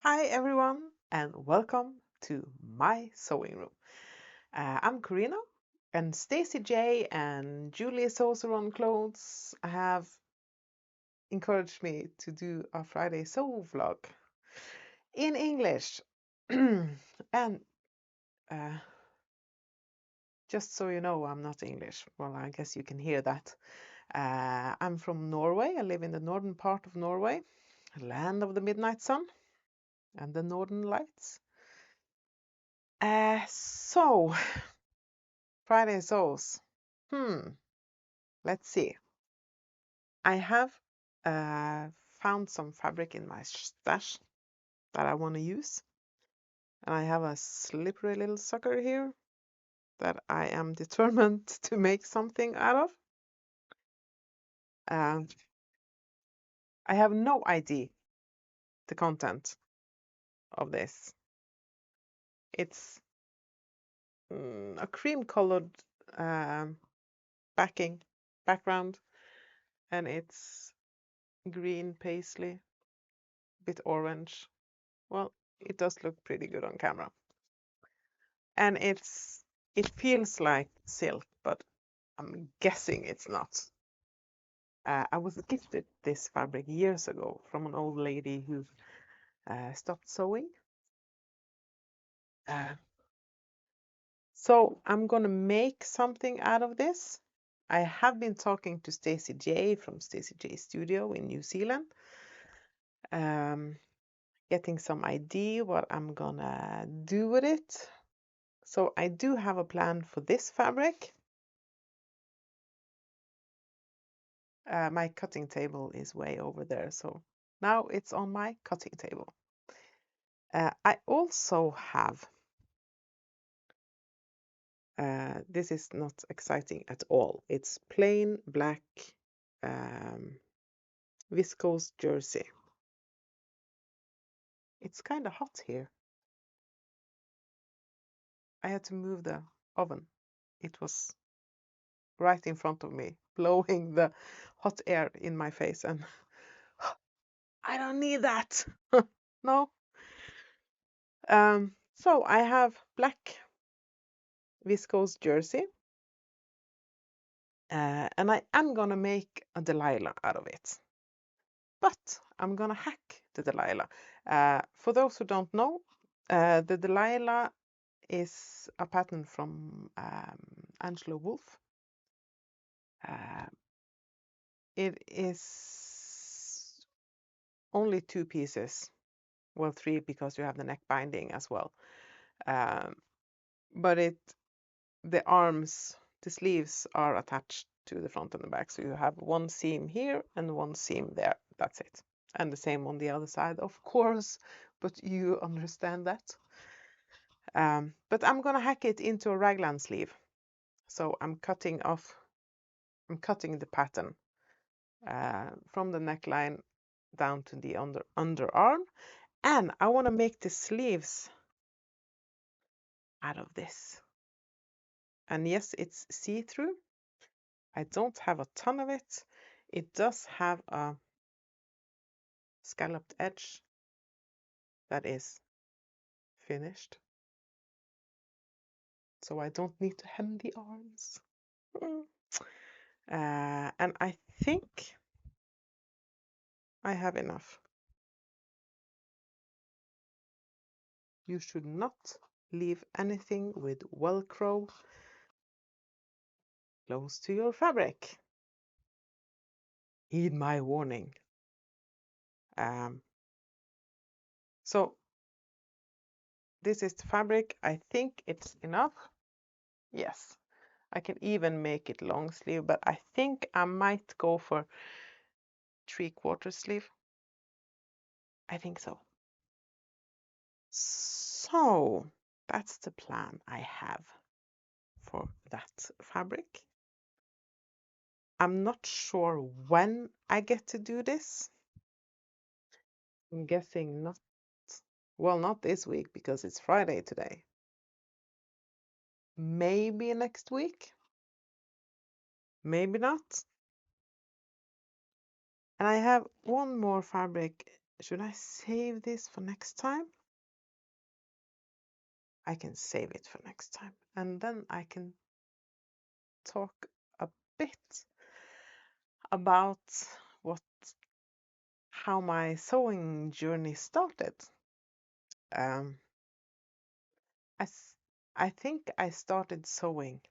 Hi everyone and welcome to my sewing room. I'm Karina and Stacy J and Julie Sews on Clothes have encouraged me to do a Friday sew vlog in English. and uh, just so you know, I'm not English. Well, I guess you can hear that. I'm from Norway. I live in the northern part of Norway, land of the midnight sun and the northern lights. So Friday sews. Let's see. I have found some fabric in my stash that I want to use. And I have a slippery little sucker here that I am determined to make something out of. And I have no idea the content of this. It's a cream colored um, background, and it's green paisley, bit orange. Well, it does look pretty good on camera. And it feels like silk, but I'm guessing it's not. I was gifted this fabric years ago from an old lady who stopped sewing. Uh, so I'm gonna make something out of this. I have been talking to Stacy J from Stacy J Studio in New Zealand, getting some idea what I'm gonna do with it. So I do have a plan for this fabric. My cutting table is way over there, so now it's on my cutting table. I also have, this is not exciting at all. It's plain black viscose jersey. It's kind of hot here. I had to move the oven. It was right in front of me, blowing the hot air in my face, and I don't need that. No. So I have black viscose jersey. And I am gonna make a Delilah out of it. But I'm gonna hack the Delilah. For those who don't know, the Delilah is a pattern from Angelo Wolf. It is only 2 pieces. Well, 3 because you have the neck binding as well. But the arms, the sleeves are attached to the front and the back. So you have one seam here and one seam there. That's it. And the same on the other side, of course, but you understand that. But I'm gonna hack it into a raglan sleeve. So I'm cutting the pattern from the neckline down to the underarm. And I want to make the sleeves out of this. And yes, it's see-through. I don't have a ton of it. It does have a scalloped edge that is finished. So I don't need to hem the arms. And I think I have enough. You should not leave anything with Velcro close to your fabric. Heed my warning. So this is the fabric. I think it's enough. Yes, I can even make it long sleeve, but I think I might go for 3/4 sleeve. I think so. So that's the plan I have for that fabric. I'm not sure when I get to do this. I'm guessing not, well, not this week because it's Friday today. Maybe next week. Maybe not. And I have one more fabric Should I save this for next time? I can save it for next time. And then I can talk a bit about what how my sewing journey started. Um, I, I think I started sewing.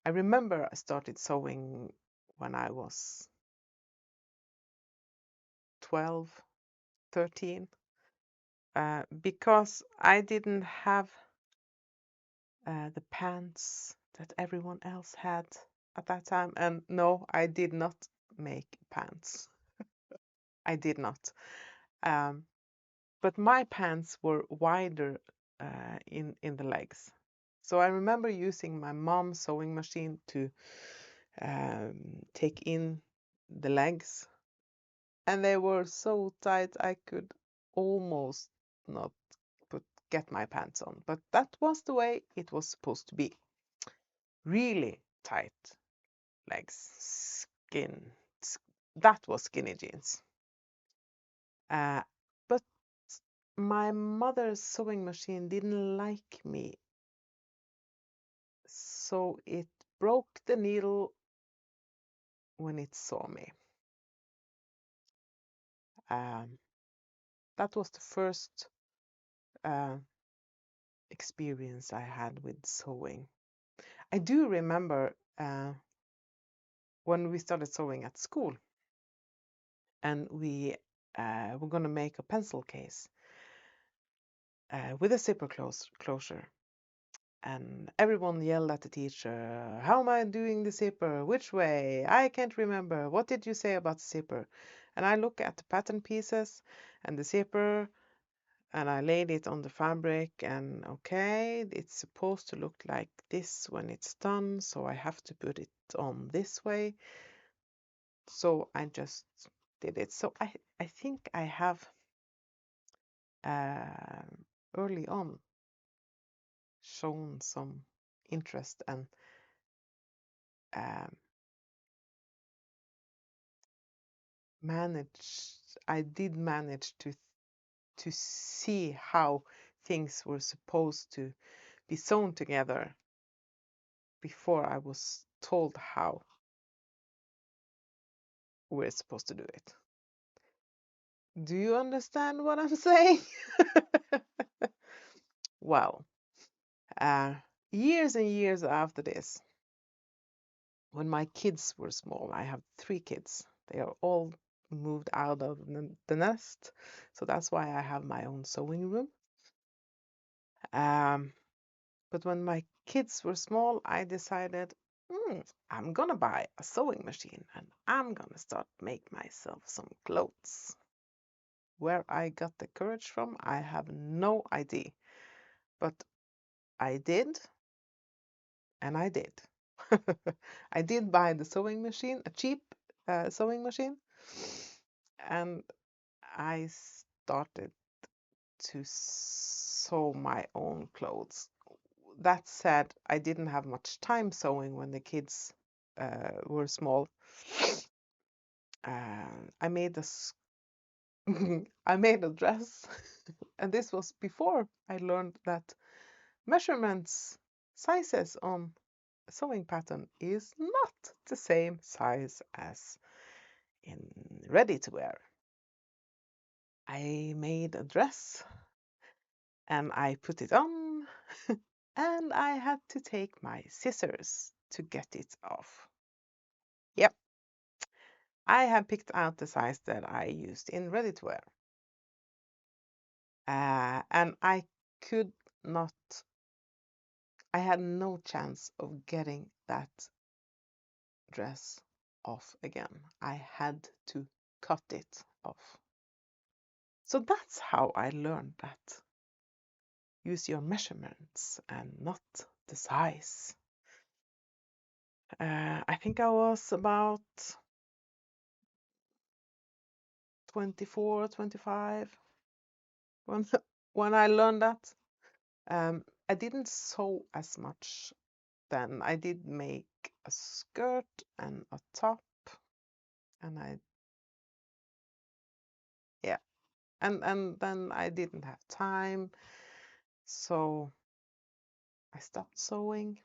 I remember I started sewing when I was 12, 13, because I didn't have the pants that everyone else had at that time. And no, I did not make pants. I did not. Um, but my pants were wider in the legs. So I remember using my mom's sewing machine to take in the legs, and they were so tight I could almost not get my pants on. But that was the way it was supposed to be. Really tight legs, skin. That was skinny jeans. Uh, but my mother's sewing machine didn't like me, so it broke the needle when it saw me. Um, that was the first uh, experience I had with sewing. I do remember when we started sewing at school, and we were going to make a pencil case with a zipper closure. And everyone yelled at the teacher, "How am I doing the zipper? Which way? I can't remember. What did you say about the zipper?" And I look at the pattern pieces and the zipper, and I laid it on the fabric, and okay, it's supposed to look like this when it's done, so I have to put it on this way. So I just did it. So I think I have uh, early on shown some interest and um, I did manage to see how things were supposed to be sewn together before I was told how we're supposed to do it. Do you understand what I'm saying? Well, uh, years and years after this, when my kids were small, I have 3 kids. They are all moved out of the nest, so that's why I have my own sewing room. Um, but when my kids were small, I decided, I'm gonna buy a sewing machine and I'm gonna start make myself some clothes. Where I got the courage from, I have no idea. But I did, and I did. I did buy the sewing machine, a cheap sewing machine, and I started to sew my own clothes. That said, I didn't have much time sewing when the kids were small. I made I made a dress, and this was before I learned that measurements, sizes on a sewing pattern is not the same size as in ready to wear. I made a dress and I put it on, and I had to take my scissors to get it off. Yep, I have picked out the size that I used in ready to wear. And I could not, I had no chance of getting that dress off again. I had to cut it off. So that's how I learned that. Use your measurements and not the size. I think I was about 24, 25 when, when I learned that. I didn't sew as much then. I did make a skirt and a top, and yeah, And then I didn't have time, so I stopped sewing.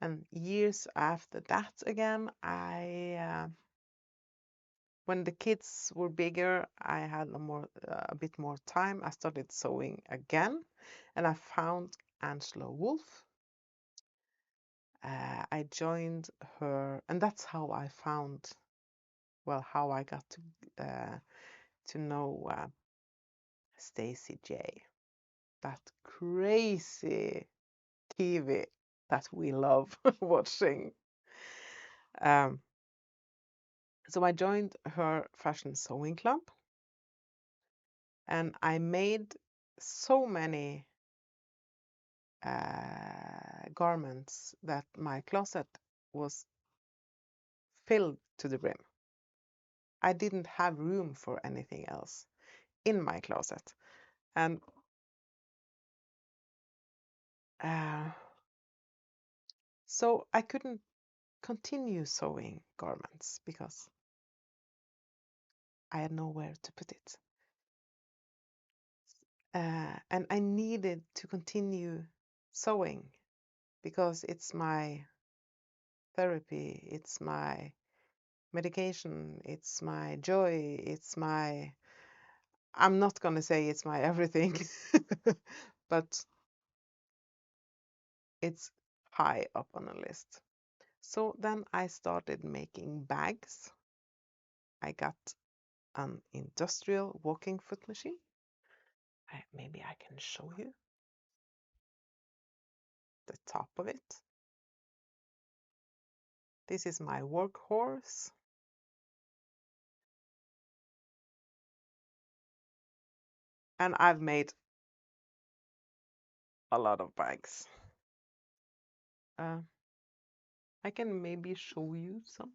And years after that, again, when the kids were bigger, I had a bit more time. I started sewing again, and I found Angela Wolf. I joined her, and that's how I found, well, how I got to know Stacy J, that crazy TV that we love watching. Um, so I joined her fashion sewing club, and I made so many garments that my closet was filled to the brim. I didn't have room for anything else in my closet. And uh, so I couldn't continue sewing garments because I had nowhere to put it. And I needed to continue sewing because it's my therapy, it's my medication, it's my joy, it's my, I'm not going to say it's my everything, but it's high up on the list. So then I started making bags. I got an industrial walking foot machine. Maybe I can show you the top of it. This is my workhorse. And I've made a lot of bags. Uh, I can maybe show you some.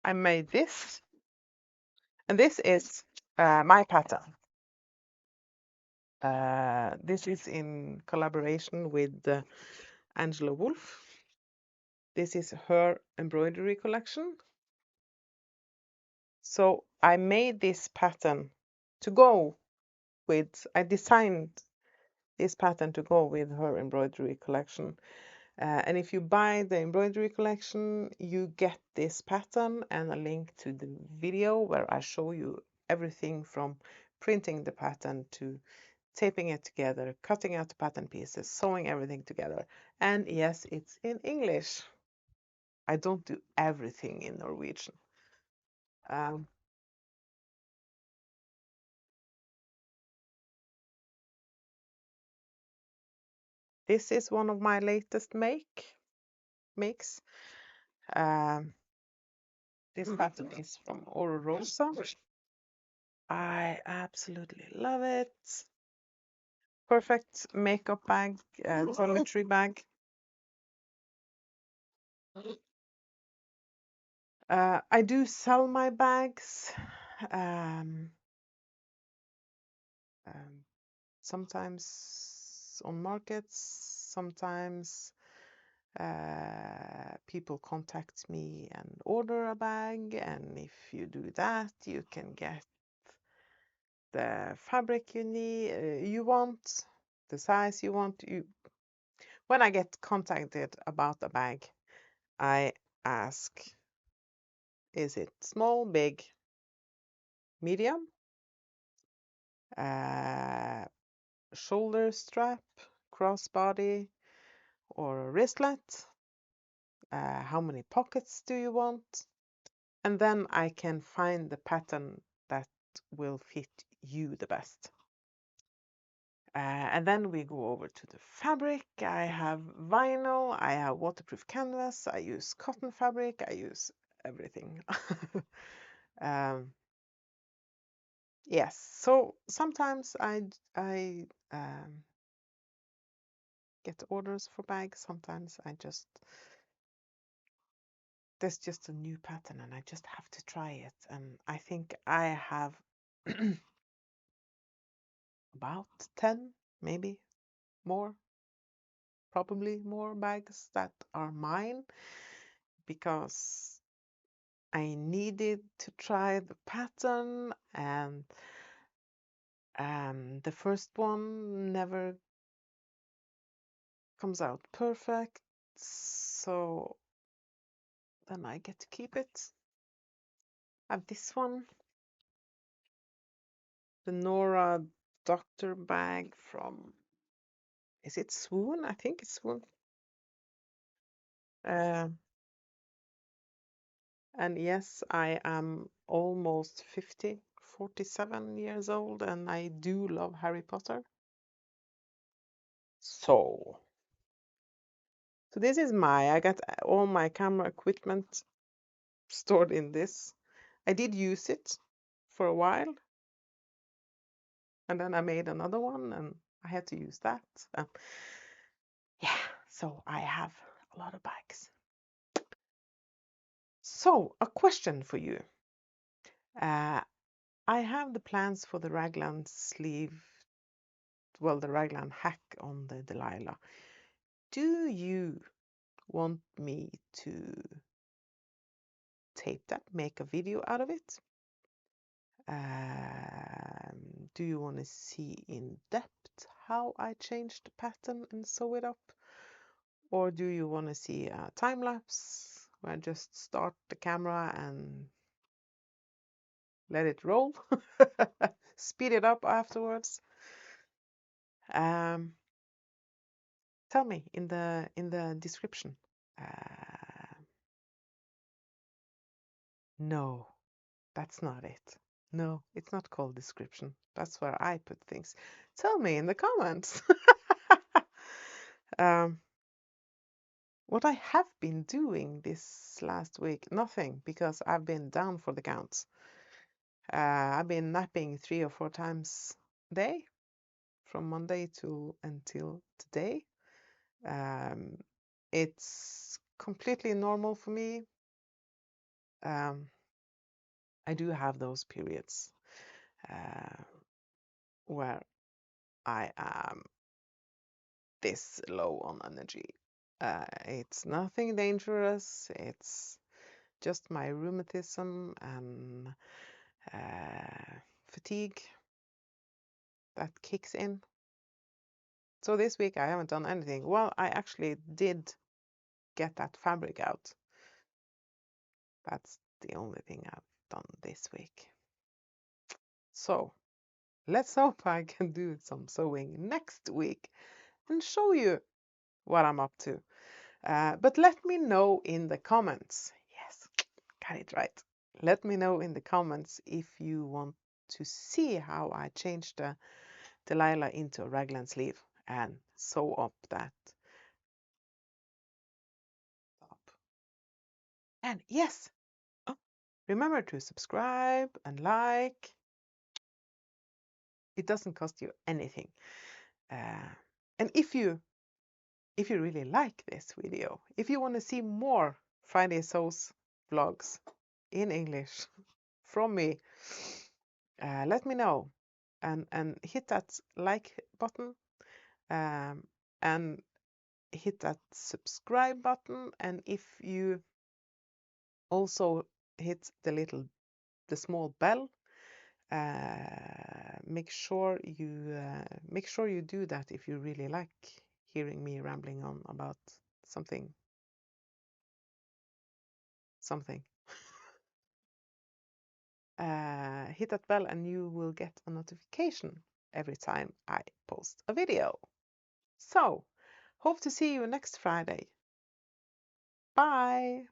I made this, and this is my pattern. This is in collaboration with Angela Wolf. This is her embroidery collection. So I made this pattern to go with, I designed this pattern to go with her embroidery collection. And if you buy the embroidery collection, you get this pattern and a link to the video where I show you everything from printing the pattern to taping it together, cutting out the pattern pieces, sewing everything together. And yes, it's in English. I don't do everything in Norwegian. Um, this is one of my latest makes. Um, this pattern is from Oro Rosa. I absolutely love it. Perfect makeup bag, toiletry bag. I do sell my bags. Um, um, Sometimes on markets, sometimes people contact me and order a bag, and if you do that, you can get the fabric you need, you want, the size you want. When I get contacted about a bag, I ask, is it small, big, medium, uh, shoulder strap, crossbody, or a wristlet? How many pockets do you want? And then I can find the pattern that will fit you the best. And then we go over to the fabric. I have vinyl, I have waterproof canvas, I use cotton fabric, I use everything. Yes, so sometimes I get orders for bags. Sometimes there's just a new pattern and I just have to try it. And I think I have about 10, maybe more, probably more bags that are mine because I needed to try the pattern, and the first one never comes out perfect, so then I get to keep it. I have this one, the Nora Doctor bag from, is it Swoon? I think it's Swoon. Uh, and yes, I am almost 50, 47 years old, and I do love Harry Potter. So this is I got all my camera equipment stored in this. I did use it for a while, and then I made another one, and I had to use that. Yeah, so I have a lot of bags. So, a question for you. I have the plans for the raglan sleeve, well, the raglan hack on the Delilah. Do you want me to tape that, make a video out of it? Do you want to see in depth how I change the pattern and sew it up? Or do you want to see a time lapse where I just start the camera and let it roll? Speed it up afterwards? Tell me in the description. No, that's not it. No, it's not called description. That's where I put things. Tell me in the comments. What I have been doing this last week, nothing, because I've been down for the counts. I've been napping 3 or 4 times a day from Monday until today. It's completely normal for me. I do have those periods where I am this low on energy. It's nothing dangerous. It's just my rheumatism and fatigue that kicks in. So this week I haven't done anything. Well, I actually did get that fabric out. That's the only thing I've done this week. So let's hope I can do some sewing next week and show you what I'm up to. But let me know in the comments. Yes, got it right. Let me know in the comments if you want to see how I changed the Delilah into a raglan sleeve and sew up that top. And yes, remember to subscribe and like. It doesn't cost you anything. And if you really like this video, if you want to see more Friday Sews vlogs in English from me, let me know and hit that like button and hit that subscribe button. And if you also hit the small bell, make sure you do that if you really like hearing me rambling on about something. Hit that bell and you will get a notification every time I post a video. So, hope to see you next Friday. Bye!